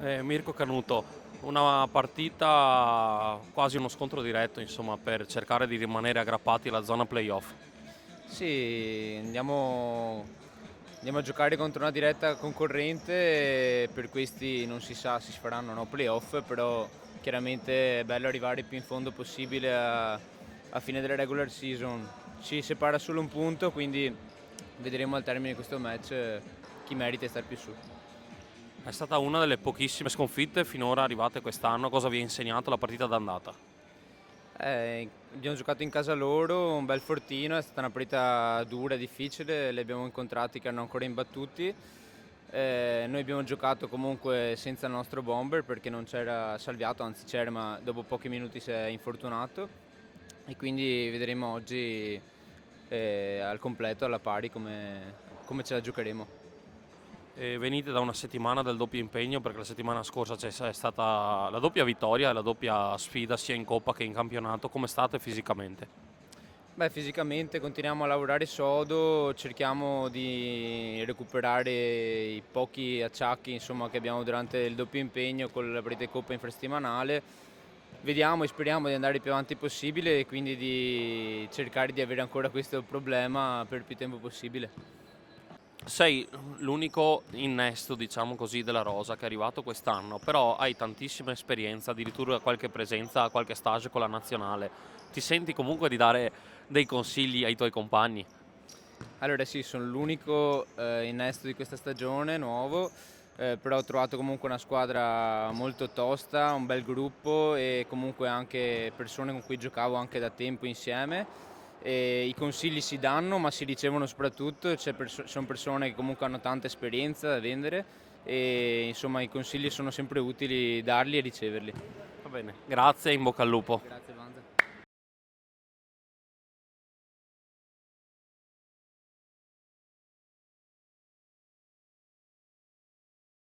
Mirko Canuto, una partita quasi uno scontro diretto, insomma, per cercare di rimanere aggrappati alla zona playoff. Sì, andiamo a giocare contro una diretta concorrente, e per questi non si sa se si faranno o no playoff, però chiaramente è bello arrivare il più in fondo possibile a fine della regular season. Ci separa solo un punto, quindi vedremo al termine di questo match chi merita di stare più su. È stata una delle pochissime sconfitte finora arrivate quest'anno. Cosa vi ha insegnato la partita d'andata? Abbiamo giocato in casa loro, un bel fortino, è stata una partita dura, difficile, li abbiamo incontrati che erano ancora imbattuti. Noi abbiamo giocato comunque senza il nostro bomber perché non c'era Salviato, anzi c'era, ma dopo pochi minuti si è infortunato e quindi vedremo oggi al completo, alla pari, come ce la giocheremo. Venite da una settimana del doppio impegno perché la settimana scorsa è stata la doppia vittoria e la doppia sfida sia in Coppa che in campionato. Come state fisicamente? Beh, fisicamente continuiamo a lavorare sodo, cerchiamo di recuperare i pochi acciacchi, insomma, che abbiamo durante il doppio impegno con la partita di Coppa infrasettimanale. Vediamo e speriamo di andare il più avanti possibile e quindi di cercare di avere ancora questo problema per il più tempo possibile. Sei l'unico innesto, diciamo così, della rosa che è arrivato quest'anno, però hai tantissima esperienza, addirittura qualche presenza, qualche stage con la nazionale. Ti senti comunque di dare dei consigli ai tuoi compagni? Allora sì, sono l'unico innesto di questa stagione, nuovo, però ho trovato comunque una squadra molto tosta, un bel gruppo e comunque anche persone con cui giocavo anche da tempo insieme. E i consigli si danno, ma si ricevono soprattutto, sono persone che comunque hanno tanta esperienza da vendere e insomma i consigli sono sempre utili darli e riceverli. Va bene, grazie e in bocca al lupo. Grazie.